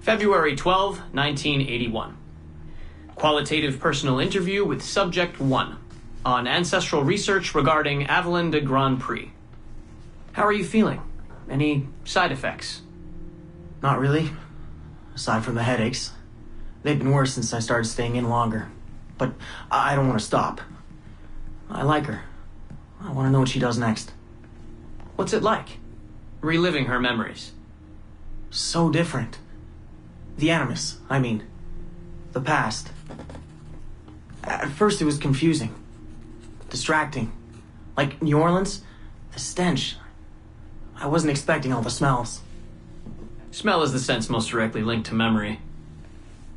February 12, 1981. Qualitative personal interview with Subject 1 on ancestral research regarding Evelyn de Grand Prix. How are you feeling? Any side effects? Not really. Aside from the headaches. They've been worse since I started staying in longer. But I don't want to stop. I like her. I want to know what she does next. What's it like? Reliving her memories. So different. The animus, I mean. The past. At first it was confusing. Distracting. Like New Orleans, the stench. I wasn't expecting all the smells. Smell is the sense most directly linked to memory.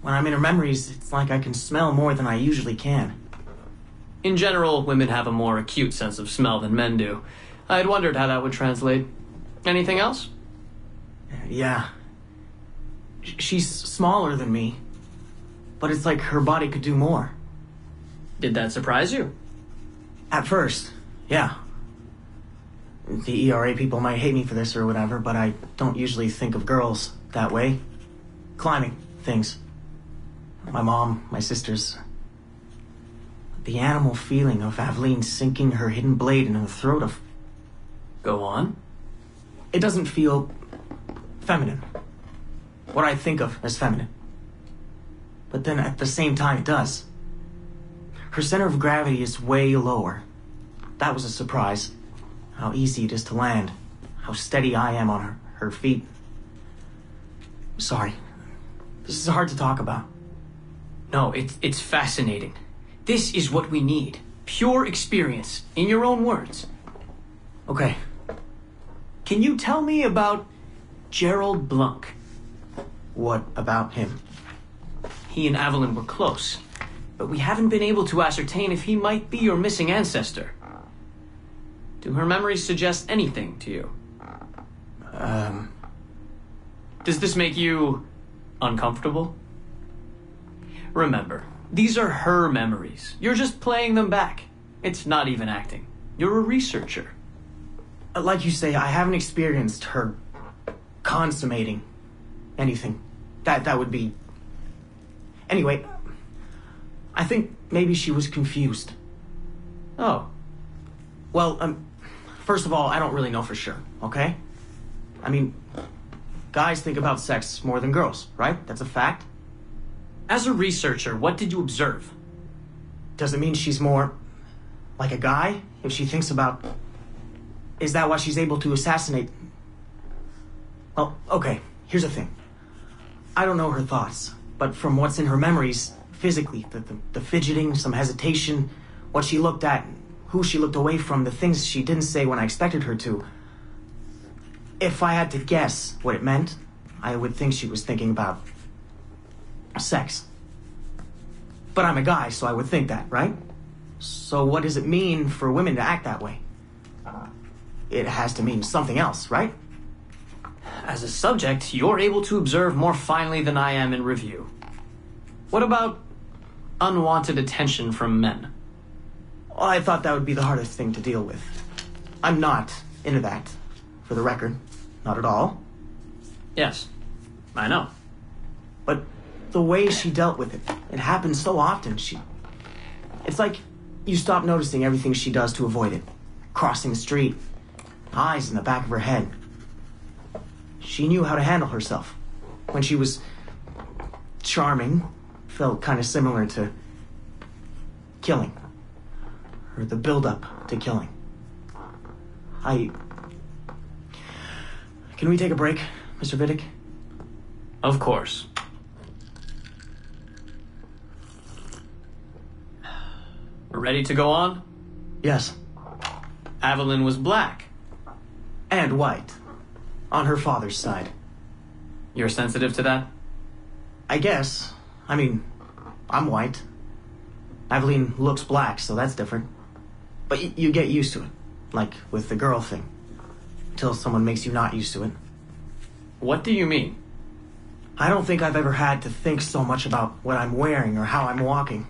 When I'm in her memories, it's like I can smell more than I usually can. In general, women have a more acute sense of smell than men do. I had wondered how that would translate. Anything else? Yeah. She's smaller than me, but it's like her body could do more. Did that surprise you? At first, yeah. The ERA people might hate me for this or whatever, but I don't usually think of girls that way. Climbing things. My mom, my sisters. The animal feeling of Aveline sinking her hidden blade into the throat of... Go on. It doesn't feel feminine. What I think of as feminine. But then at the same time it does. Her center of gravity is way lower. That was a surprise. How easy it is to land. How steady I am on her feet. Sorry. This is hard to talk about. No, it's fascinating. This is what we need. Pure experience, in your own words. Okay. Can you tell me about Gerald Blanc? What about him? He and Evelyn were close, but we haven't been able to ascertain if he might be your missing ancestor. Do her memories suggest anything to you? Does this make you uncomfortable? Remember, these are her memories. You're just playing them back. It's not even acting. You're a researcher. Like you say, I haven't experienced her consummating anything. That would be... Anyway, I think maybe she was confused. Oh. Well, first of all, I don't really know for sure, okay? I mean, guys think about sex more than girls, right? That's a fact. As a researcher, what did you observe? Does it mean she's more like a guy if she thinks about... Is that why she's able to assassinate... Well, okay, here's the thing. I don't know her thoughts, but from what's in her memories, physically, the fidgeting, some hesitation, what she looked at, who she looked away from, the things she didn't say when I expected her to. If I had to guess what it meant, I would think she was thinking about sex. But I'm a guy, so I would think that, right? So what does it mean for women to act that way? It has to mean something else, right? As a subject, you're able to observe more finely than I am in review. What about unwanted attention from men? Well, I thought that would be the hardest thing to deal with. I'm not into that, for the record. Not at all. Yes, I know. But the way she dealt with it, it happens so often. It's like you stop noticing everything she does to avoid it. Crossing the street, eyes in the back of her head. She knew how to handle herself. When she was charming, felt kind of similar to killing. Or the build-up to killing. Can we take a break, Mr. Vidic? Of course. Ready to go on? Yes. Evelyn was black. And white. On her father's side. You're sensitive to that? I guess. I mean, I'm white. Aveline looks black, so that's different. But you get used to it. Like with the girl thing. Until someone makes you not used to it. What do you mean? I don't think I've ever had to think so much about what I'm wearing or how I'm walking.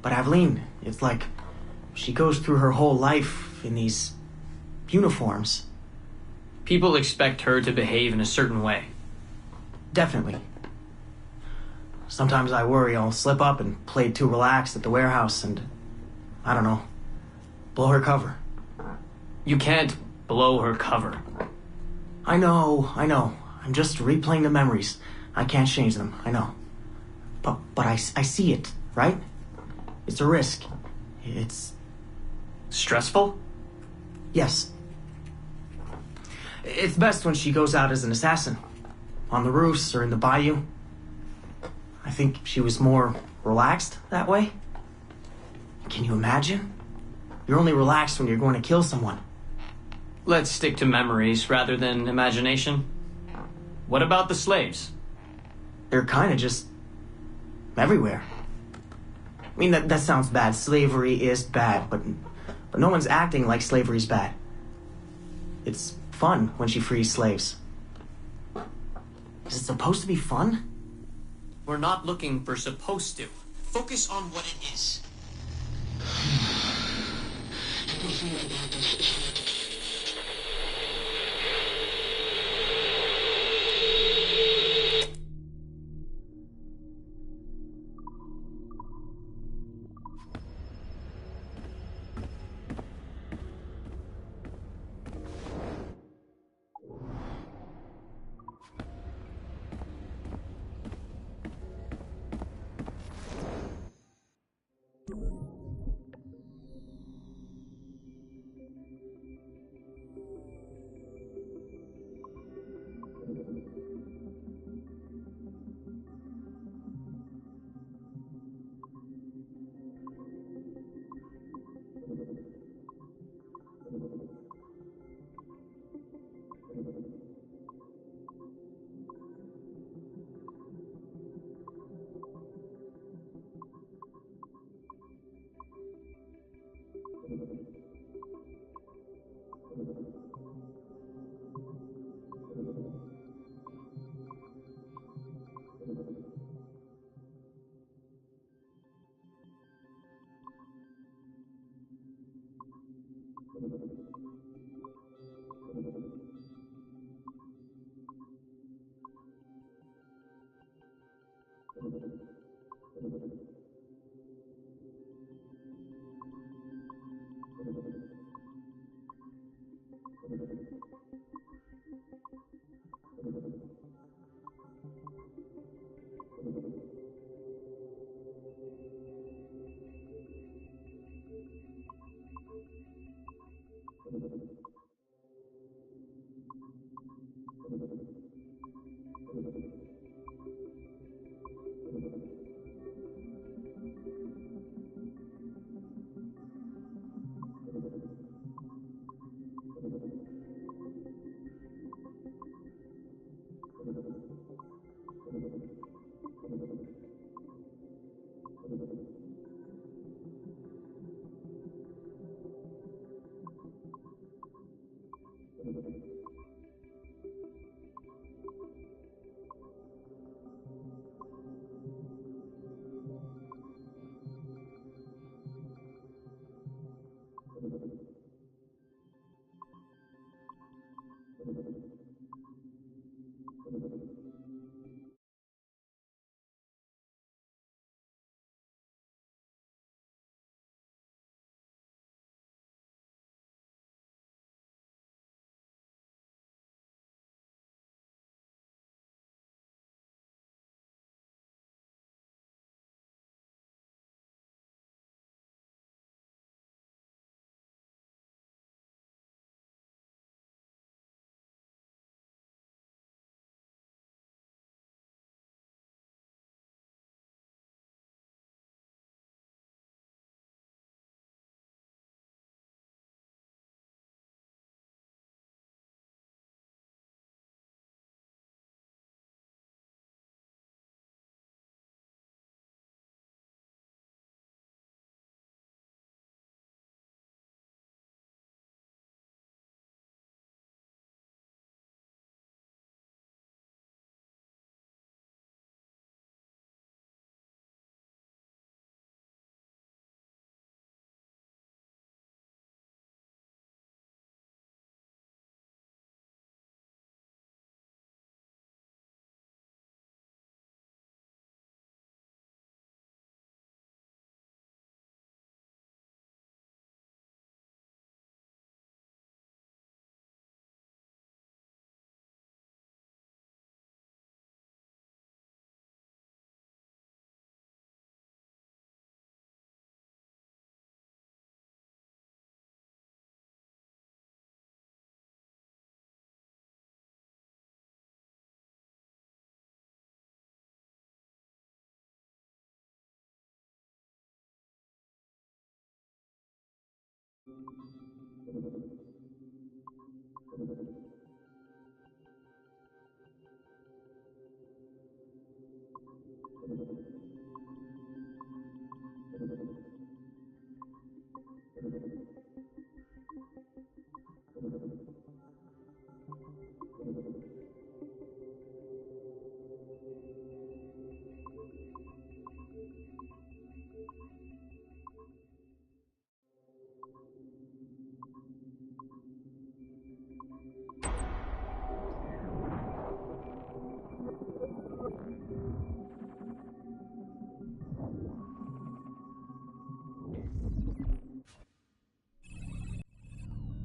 But Aveline, it's like she goes through her whole life in these uniforms. People expect her to behave in a certain way. Definitely. Sometimes I worry I'll slip up and play too relaxed at the warehouse and, I don't know, blow her cover. You can't blow her cover. I know. I'm just replaying the memories. I can't change them, I know. But I see it, right? It's a risk. It's... Stressful? Yes. It's best when she goes out as an assassin. On the roofs or in the bayou. I think she was more relaxed that way. Can you imagine? You're only relaxed when you're going to kill someone. Let's stick to memories rather than imagination. What about the slaves? They're kind of just... everywhere. I mean, that sounds bad. Slavery is bad, but no one's acting like slavery's bad. It's fun when she frees slaves. Is it supposed to be fun? We're not looking for supposed to. Focus on what it is.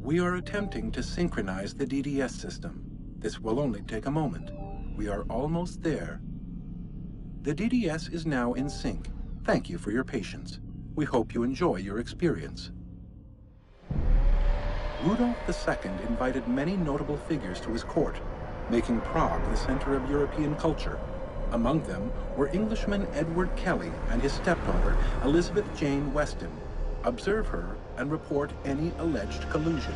We are attempting to synchronize the DDS system. This will only take a moment. We are almost there. The DDS is now in sync. Thank you for your patience. We hope you enjoy your experience. Rudolf II invited many notable figures to his court, making Prague the center of European culture. Among them were Englishman Edward Kelly and his stepdaughter, Elizabeth Jane Weston. Observe her and report any alleged collusion.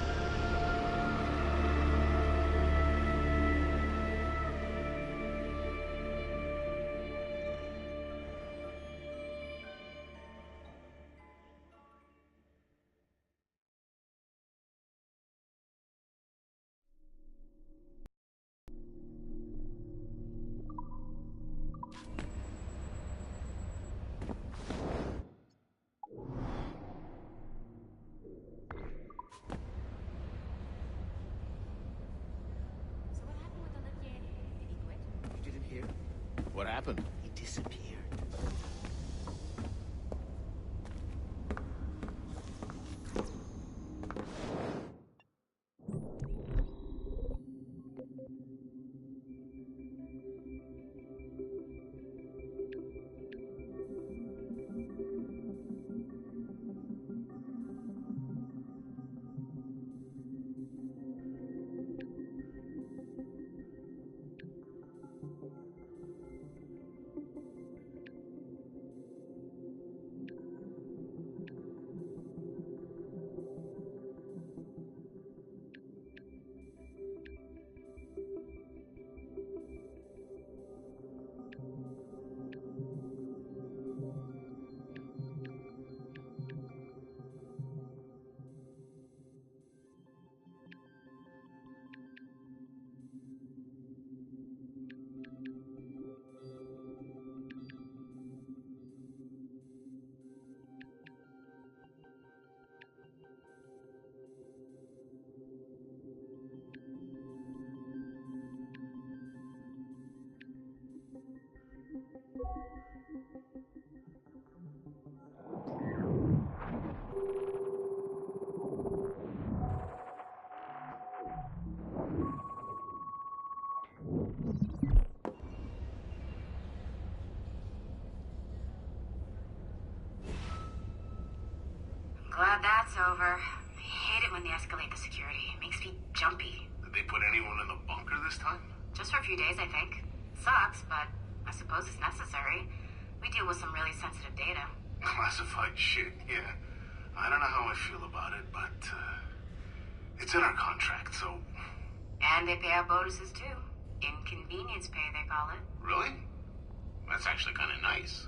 What happened? He disappeared. Glad that's over. I hate it when they escalate the security. It makes me jumpy. Did they put anyone in the bunker this time? Just for a few days, I think. Sucks, but I suppose it's necessary. We deal with some really sensitive data. Classified shit, yeah. I don't know how I feel about it, but it's in our contract, so... And they pay out bonuses, too. Inconvenience pay, they call it. Really? That's actually kind of nice.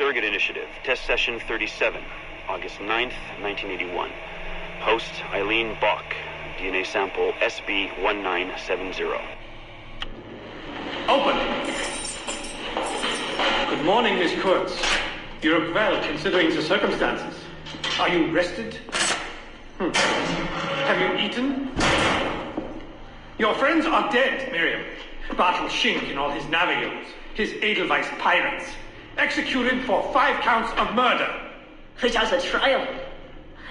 Surrogate Initiative, Test Session 37, August 9th, 1981. Host, Eileen Bach, DNA sample SB1970. Open! Good morning, Miss Kurtz. You look well, considering the circumstances. Are you rested? Have you eaten? Your friends are dead, Miriam. Bartel Schink and all his navigators, his Edelweiss pirates, executed for 5 counts of murder. Without a trial.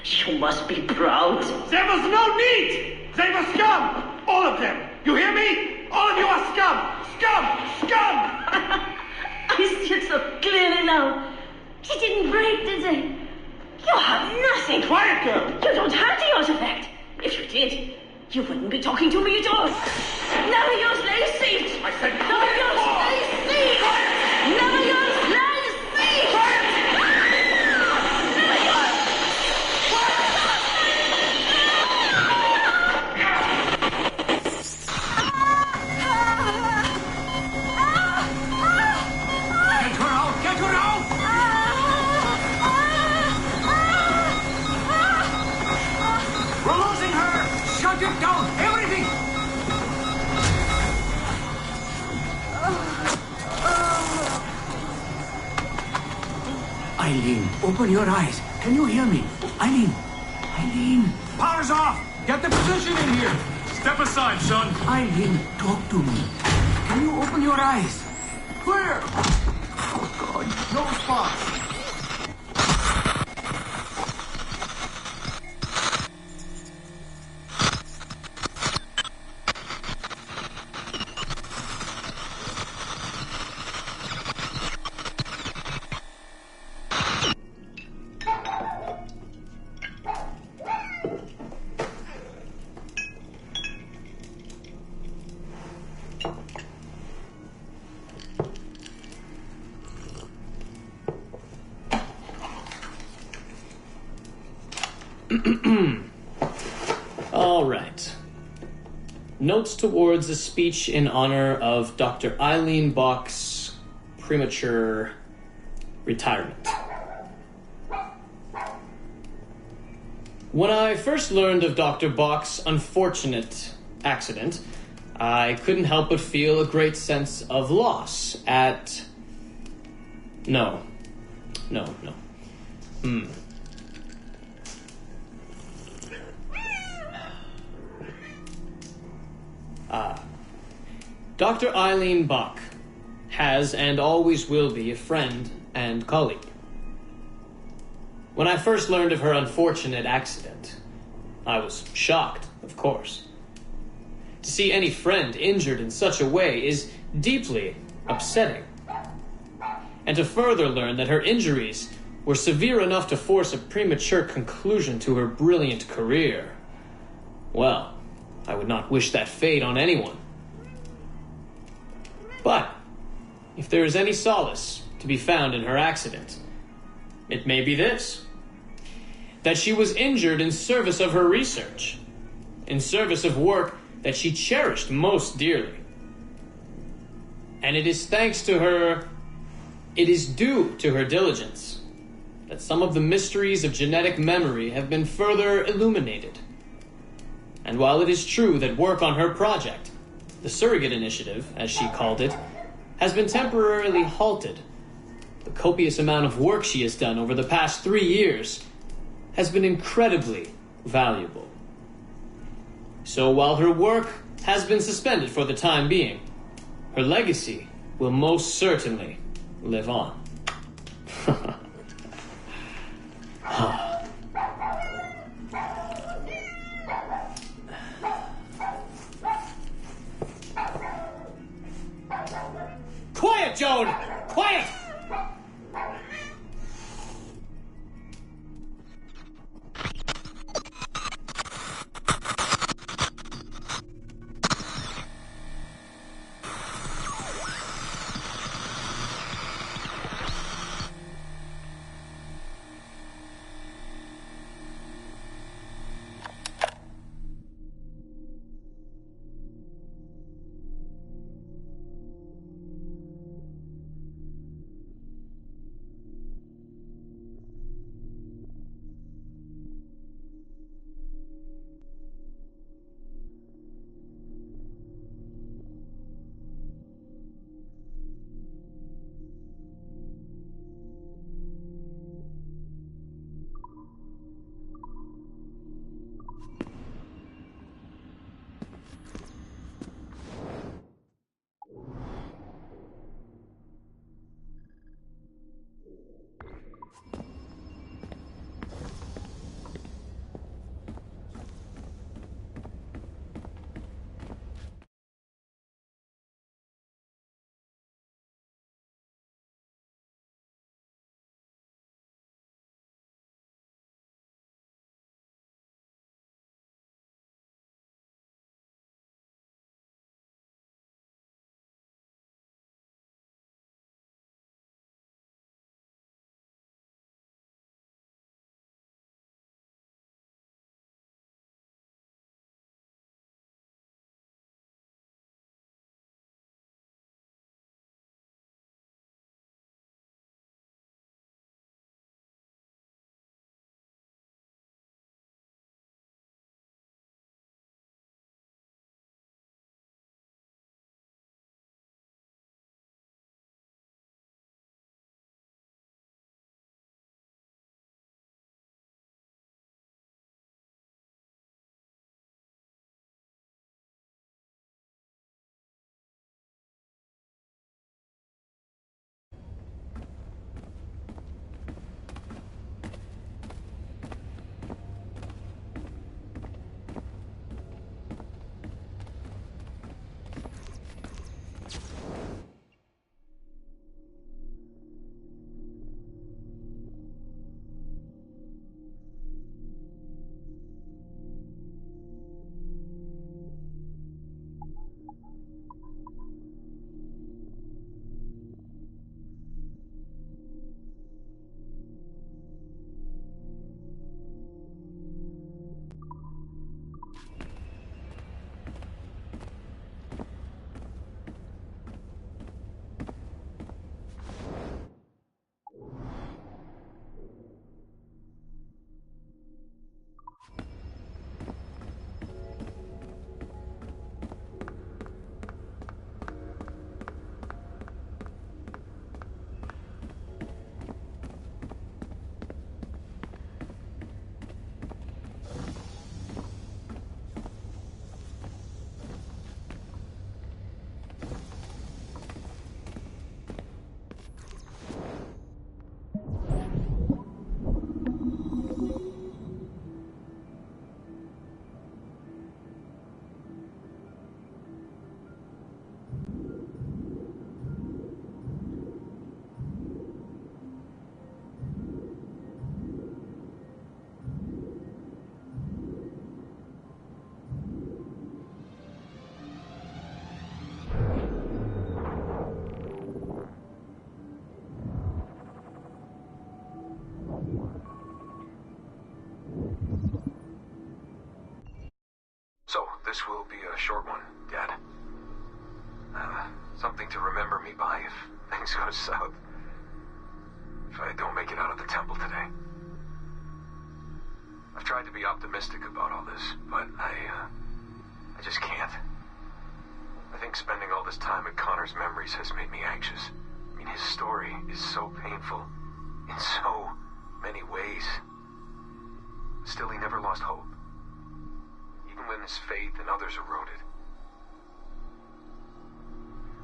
You must be proud. There was no need! They were scum! All of them! You hear me? All of you are scum! Scum! Scum! I see it so clearly now. He didn't break, did they? You have nothing. Quiet, girl! You don't have the artifact. If you did, you wouldn't be talking to me at all. Never use lay seat. I said Never use lay seat. Never use lay seat. Eileen, open your eyes. Can you hear me? Eileen! Eileen! Power's off! Get the position in here! Step aside, son! Eileen, talk to me. Can you open your eyes? Clear! Oh, God. No response. All right. Notes towards a speech in honor of Dr. Eileen Bach's premature retirement. When I first learned of Dr. Bach's unfortunate accident, I couldn't help but feel a great sense of loss at... No. Dr. Eileen Bach has and always will be a friend and colleague. When I first learned of her unfortunate accident, I was shocked, of course. To see any friend injured in such a way is deeply upsetting. And to further learn that her injuries were severe enough to force a premature conclusion to her brilliant career, well, I would not wish that fate on anyone. But if there is any solace to be found in her accident, it may be this: that she was injured in service of her research, in service of work that she cherished most dearly. And it is due to her diligence that some of the mysteries of genetic memory have been further illuminated. And while it is true that work on her project, the surrogate initiative, as she called it, has been temporarily halted, the copious amount of work she has done over the past 3 years has been incredibly valuable. So while her work has been suspended for the time being, her legacy will most certainly live on. Quiet, Joan! Quiet! things go south. If I don't make it out of the temple today. I've tried to be optimistic about all this, but I just can't. I think spending all this time at Connor's memories has made me anxious. I mean, his story is so painful in so many ways. Still, he never lost hope, even when his faith in others eroded.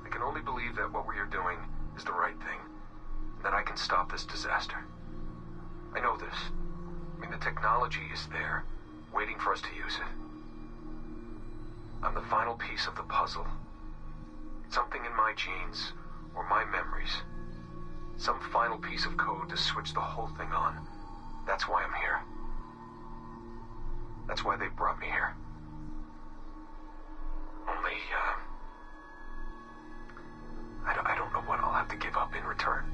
I can only believe that what we are doing is the right thing, and that I can stop this disaster. I know this. I mean, the technology is there, waiting for us to use it. I'm the final piece of the puzzle. Something in my genes, or my memories. Some final piece of code to switch the whole thing on. That's why I'm here. That's why they brought me here. Only, I don't know what I'll have to give up in return.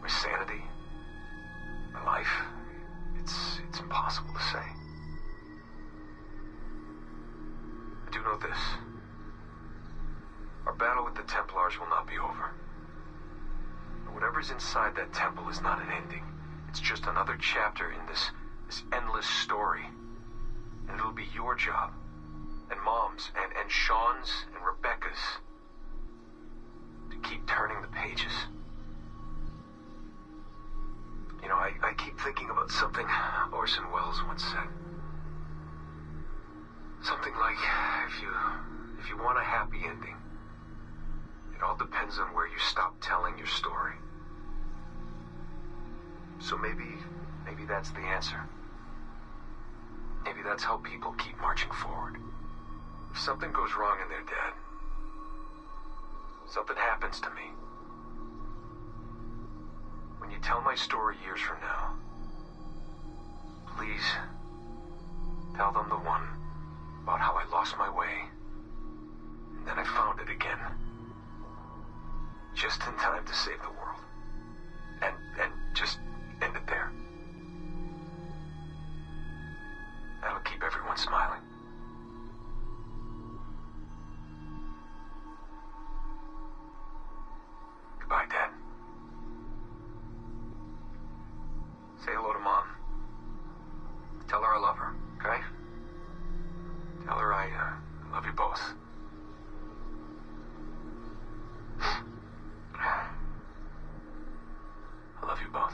My sanity, my life, it's impossible to say. I do know this. Our battle with the Templars will not be over. Whatever's inside that temple is not an ending. It's just another chapter in this endless story. And it'll be your job, and Mom's, and Sean's, and Rebecca's, to keep turning the pages. You know, I keep thinking about something Orson Welles once said. Something like, if you want a happy ending, it all depends on where you stop telling your story. So maybe that's the answer. Maybe that's how people keep marching forward. If something goes wrong in their dad, something happens to me. When you tell my story years from now, please tell them the one about how I lost my way, and then I found it again. Just in time to save the world. And just end it there. That'll keep everyone smiling. Goodbye, Dad. Say hello to Mom. Tell her I love her, okay? Tell her I love you both. I love you both.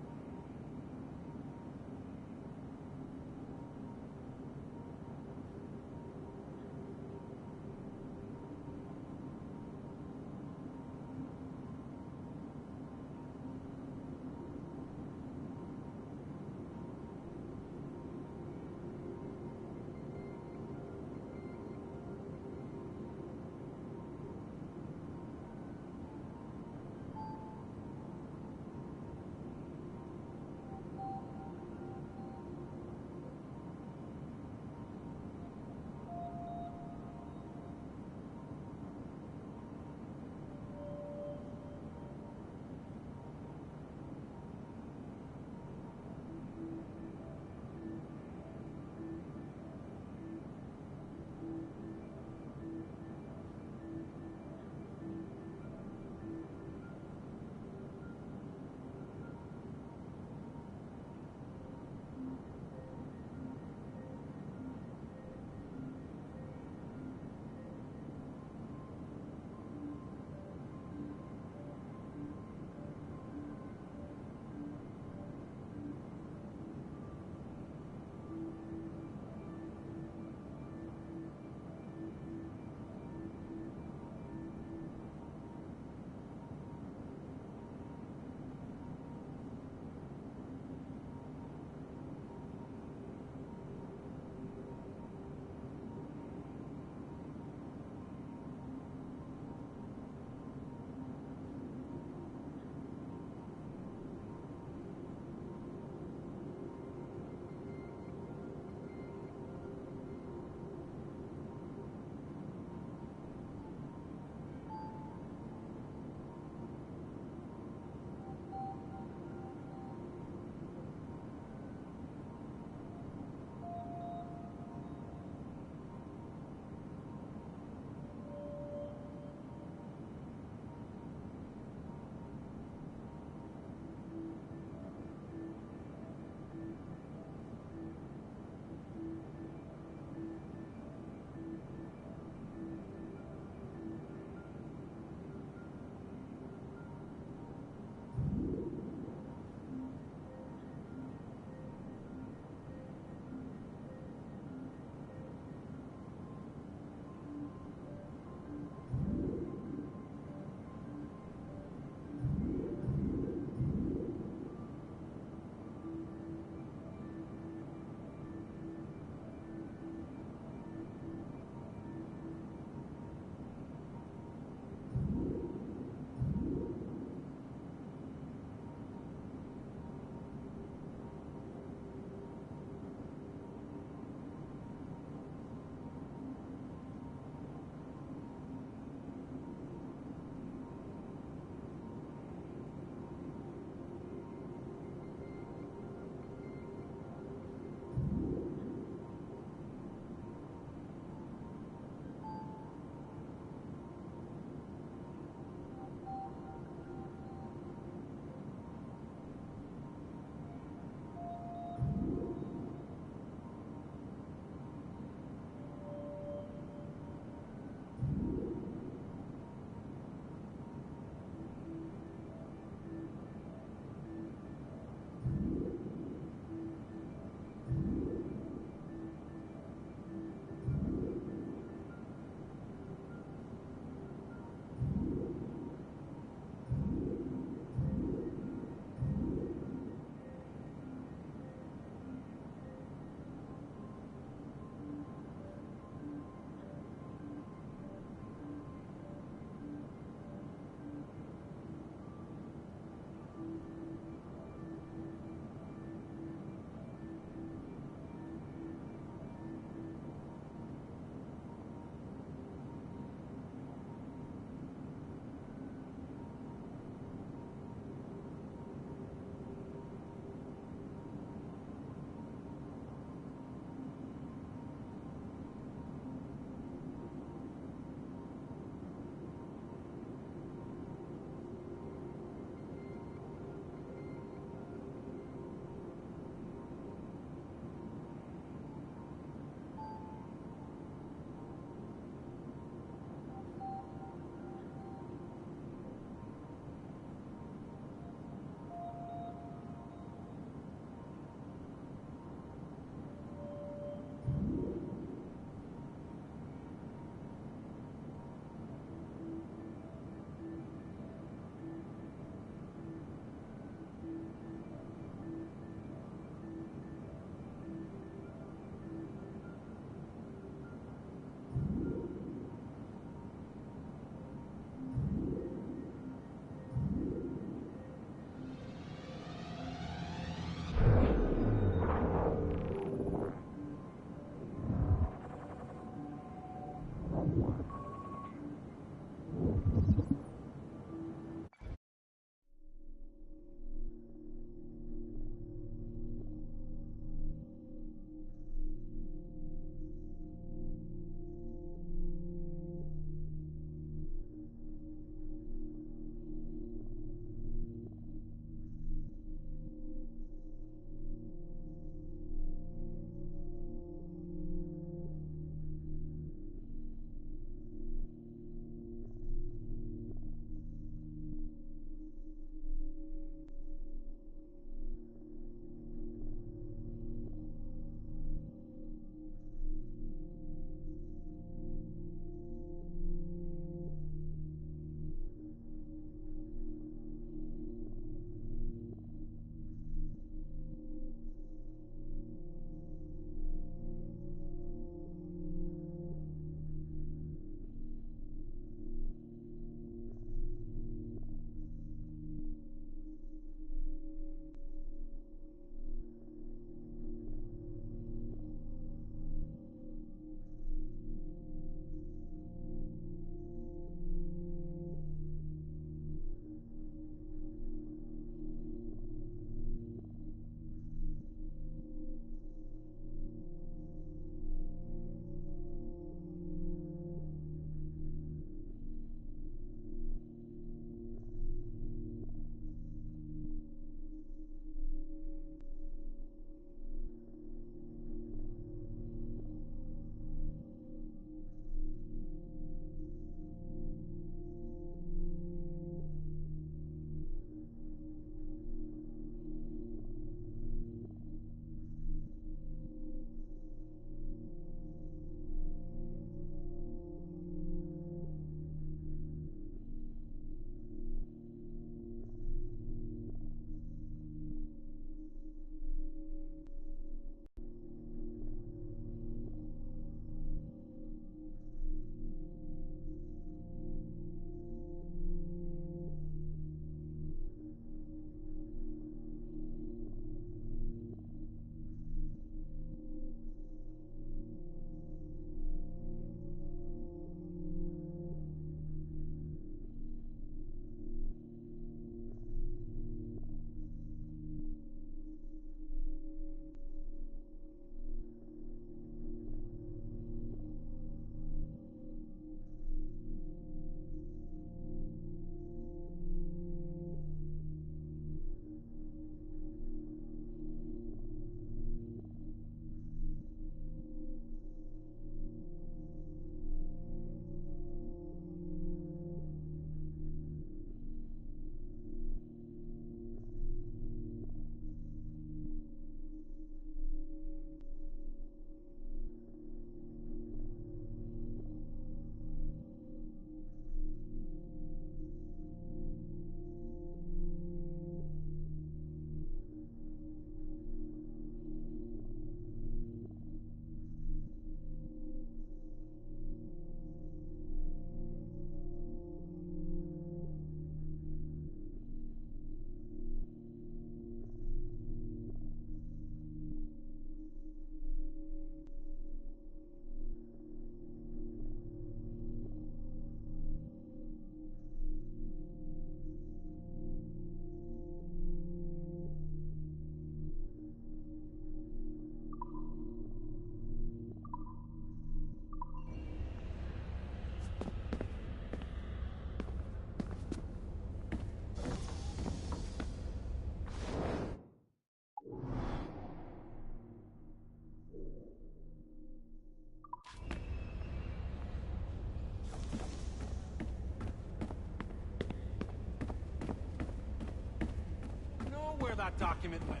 that document went.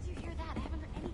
Did you hear that? I haven't heard anything.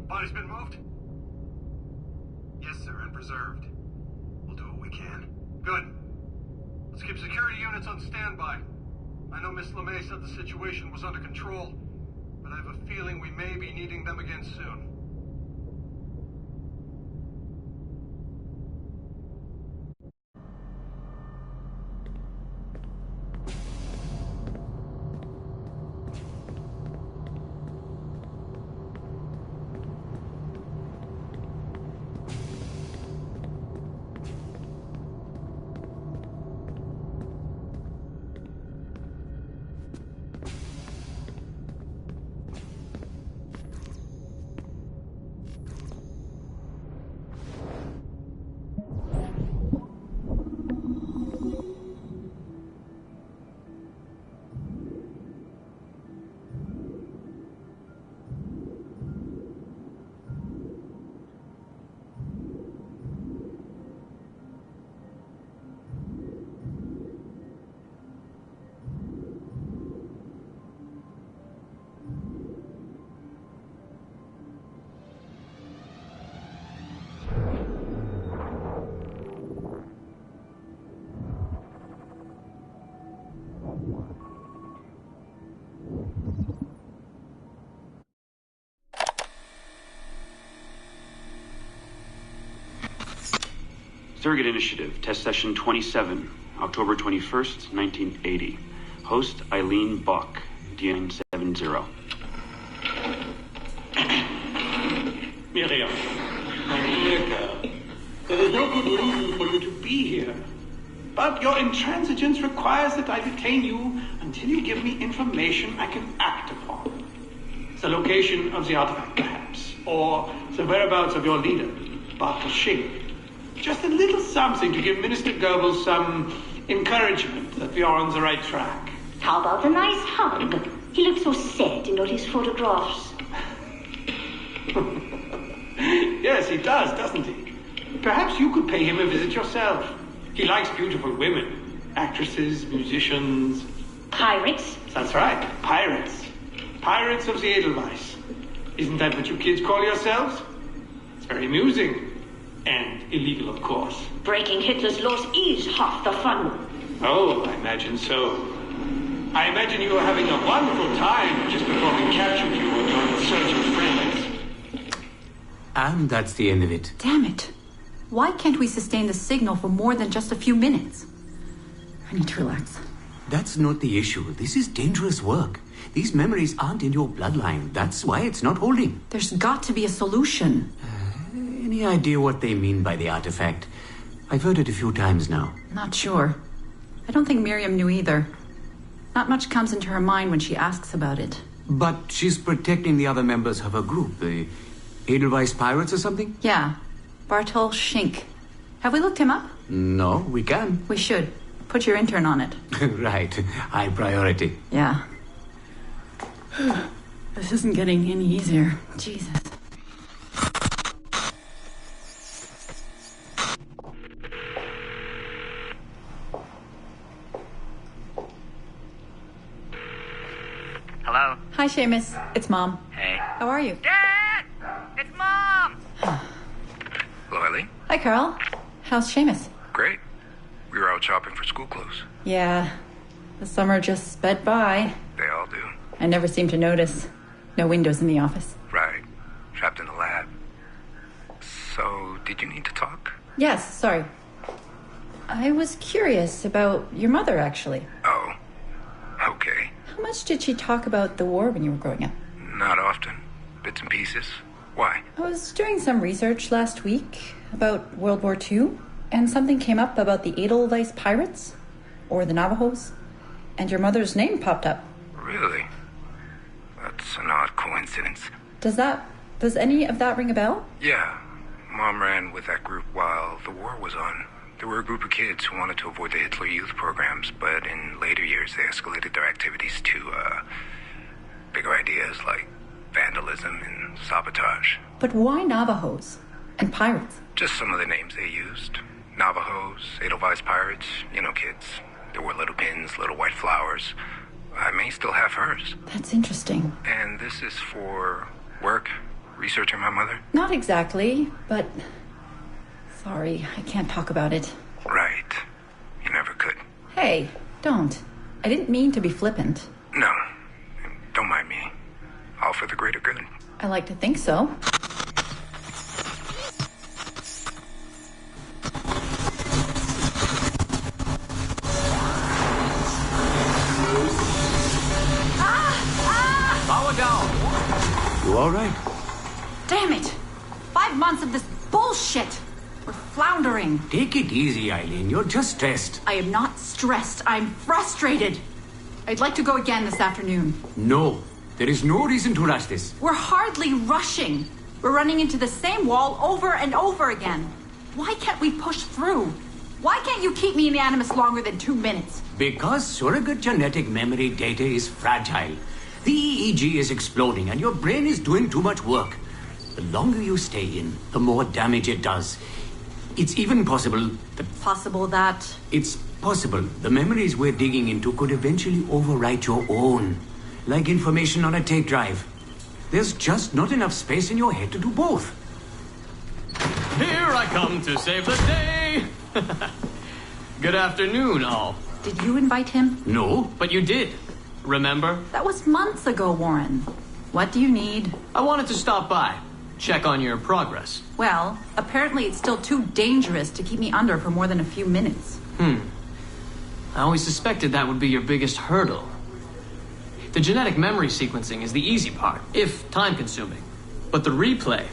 Body's been moved? Yes, sir, and preserved. We'll do what we can. Good. Let's keep security units on standby. I know Miss LeMay said the situation was under control, but I have a feeling we may be needing them again soon. Surrogate Initiative, Test Session 27, October 21st, 1980. Host Eileen Bach, D970. Miriam, my dear girl, there is no good reason for you to be here. But your intransigence requires that I detain you until you give me information I can act upon. The location of the artifact, perhaps, or the whereabouts of your leader, Bartel Shing. Just a little something to give Minister Goebbels some encouragement that we are on the right track. How about a nice hug? He looks so sad in all his photographs. Yes, he does, doesn't he? Perhaps you could pay him a visit yourself. He likes beautiful women. Actresses, musicians. Pirates? That's right, pirates. Pirates of the Edelweiss. Isn't that what you kids call yourselves? It's very amusing. And illegal, of course. Breaking Hitler's laws is half the fun. Oh, I imagine so. I imagine you were having a wonderful time just before we captured you and your insurgent friends. And that's the end of it. Damn it. Why can't we sustain the signal for more than just a few minutes? I need to relax. That's not the issue. This is dangerous work. These memories aren't in your bloodline. That's why it's not holding. There's got to be a solution. Any idea what they mean by the artifact? I've heard it a few times now. Not sure. I don't think Miriam knew either. Not much comes into her mind when she asks about it. But she's protecting the other members of her group, the Edelweiss Pirates or something? Yeah. Bartol Schink. Have we looked him up? No, we can. We should. Put your intern on it. Right. High priority. Yeah. This isn't getting any easier. Jesus. Hello? Hi, Seamus. It's Mom. Hey. How are you? Dad! It's Mom! Hello, Eileen. Hi, Carl. How's Seamus? Great. We were out shopping for school clothes. Yeah, the summer just sped by. They all do. I never seem to notice. No windows in the office. Right. Trapped in the lab. So, did you need to talk? Yes, sorry. I was curious about your mother, actually. Oh. Okay. How much did she talk about the war when you were growing up? Not often. Bits and pieces. Why? I was doing some research last week about World War II, and something came up about the Edelweiss pirates, or the Navajos, and your mother's name popped up. Really? That's an odd coincidence. Does any of that ring a bell? Yeah. Mom ran with that group while the war was on. There were a group of kids who wanted to avoid the Hitler Youth programs, but in later years they escalated their activities to, bigger ideas like vandalism and sabotage. But why Navajos and pirates? Just some of the names they used. Navajos, Edelweiss pirates, you know, kids. There were little pins, little white flowers. I may still have hers. That's interesting. And this is for work? Researching my mother? Not exactly, but... Sorry, I can't talk about it. Right. You never could. Hey, don't. I didn't mean to be flippant. No. Don't mind me. All for the greater good. I like to think so. Power down. You all right? Damn it! 5 months of this bullshit! We're floundering. Take it easy, Eileen. You're just stressed. I am not stressed. I'm frustrated. I'd like to go again this afternoon. No. There is no reason to rush this. We're hardly rushing. We're running into the same wall over and over again. Why can't we push through? Why can't you keep me in the Animus longer than 2 minutes? Because surrogate genetic memory data is fragile. The EEG is exploding and your brain is doing too much work. The longer you stay in, the more damage it does. It's even possible that... Possible that... It's possible the memories we're digging into could eventually overwrite your own. Like information on a tape drive. There's just not enough space in your head to do both. Here I come to save the day. Good afternoon, all. Did you invite him? No. But you did. Remember? That was months ago, Warren. What do you need? I wanted to stop by. Check on your progress. Well, apparently it's still too dangerous to keep me under for more than a few minutes. I always suspected that would be your biggest hurdle. The genetic memory sequencing is the easy part, if time-consuming. But the replay,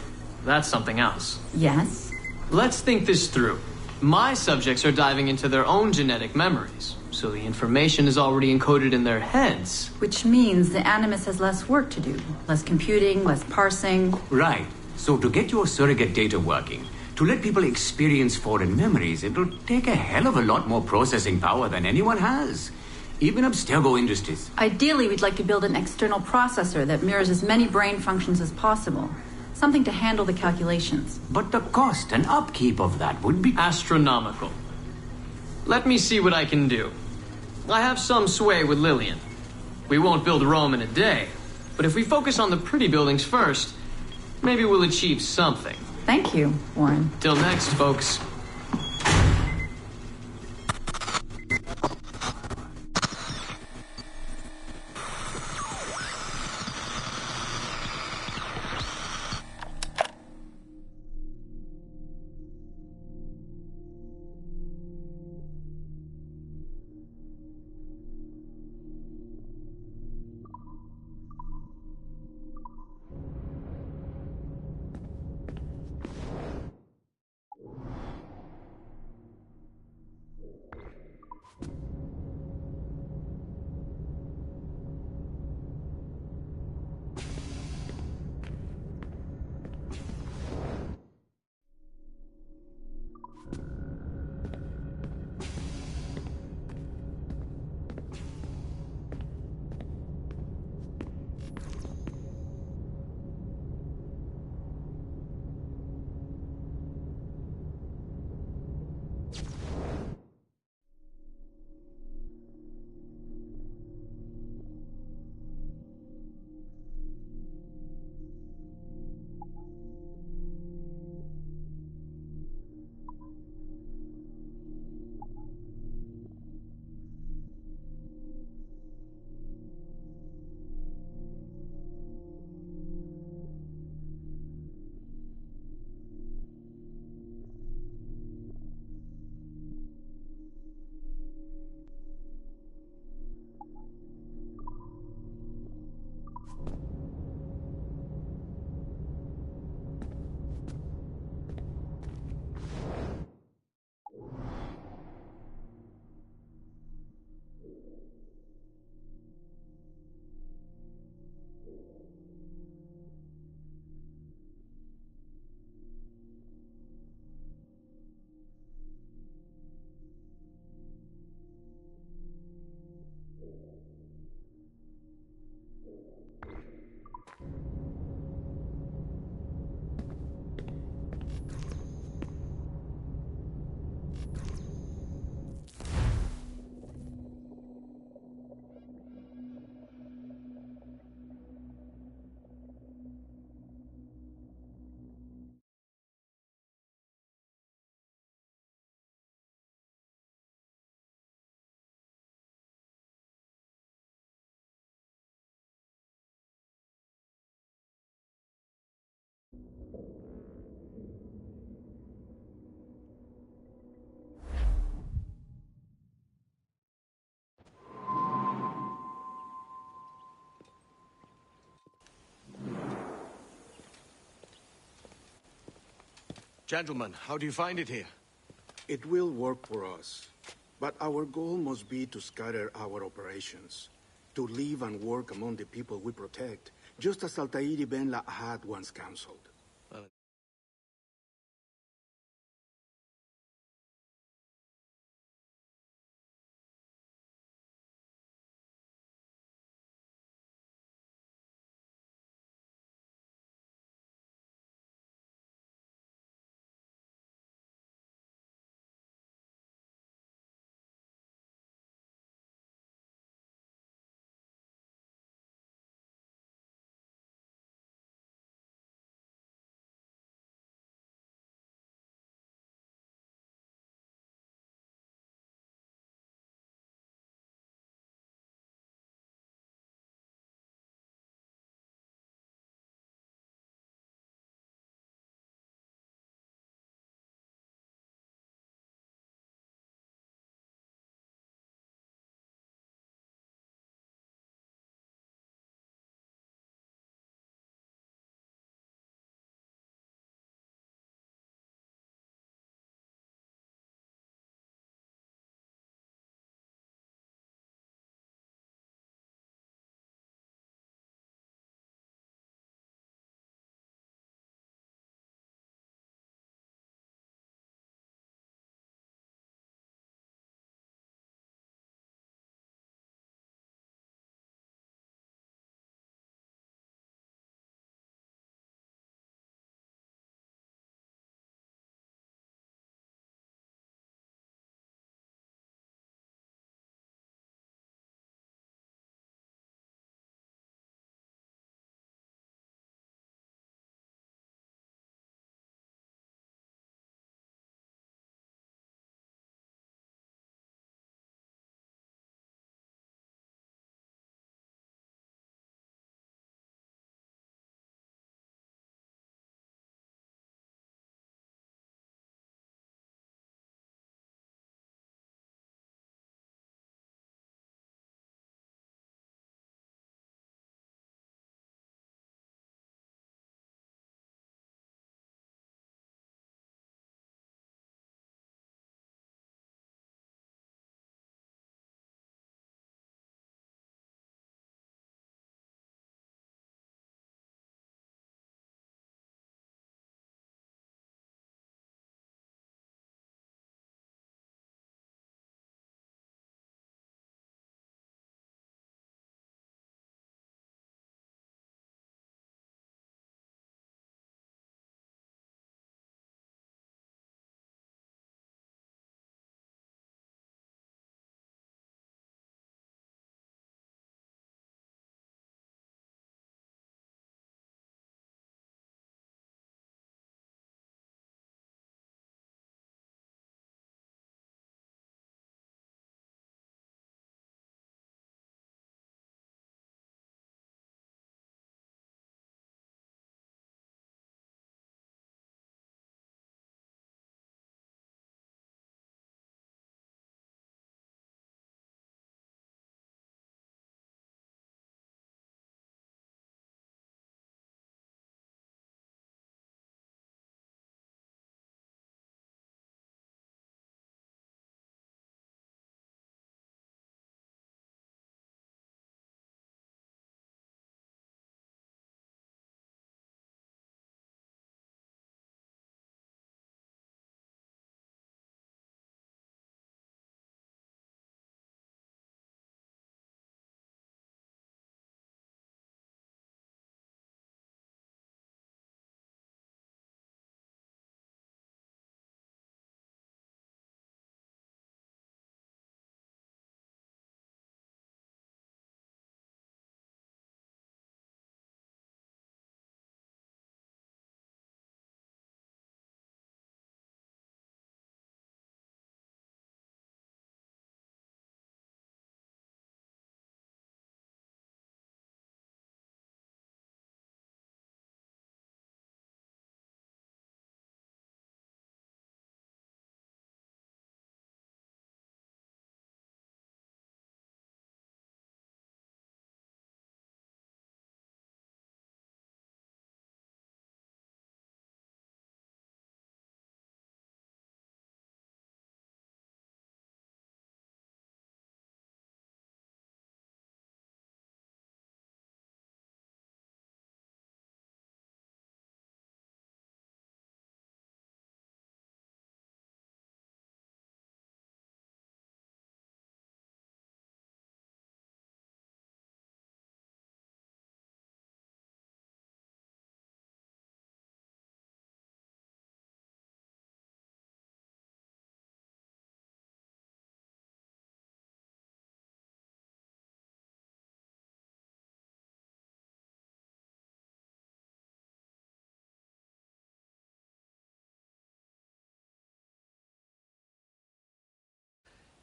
that's something else. Yes? Let's think this through. My subjects are diving into their own genetic memories, so the information is already encoded in their heads. Which means the Animus has less work to do. Less computing, less parsing. Right. So to get your surrogate data working, to let people experience foreign memories, it'll take a hell of a lot more processing power than anyone has. Even Abstergo Industries. Ideally, we'd like to build an external processor that mirrors as many brain functions as possible. Something to handle the calculations. But the cost and upkeep of that would be... astronomical. Let me see what I can do. I have some sway with Lillian. We won't build Rome in a day, but if we focus on the pretty buildings first, maybe we'll achieve something. Thank you, Warren. Till next, folks. Gentlemen, how do you find it here? It will work for us. But our goal must be to scatter our operations. To live and work among the people we protect, just as Altair ibn Lahad once counseled.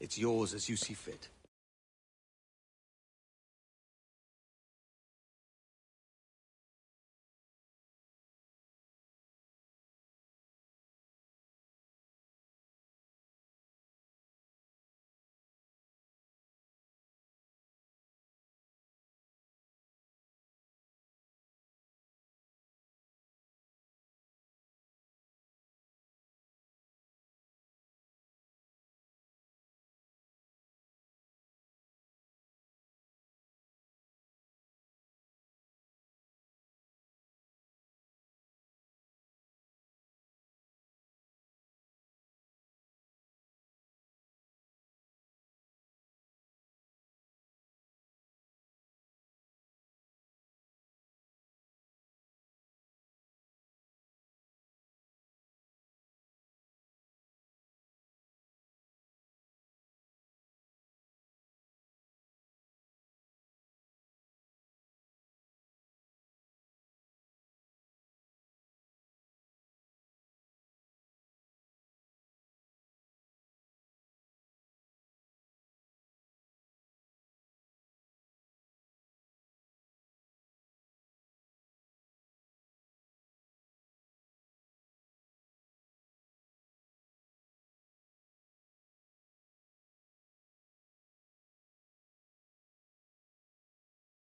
It's yours as you see fit.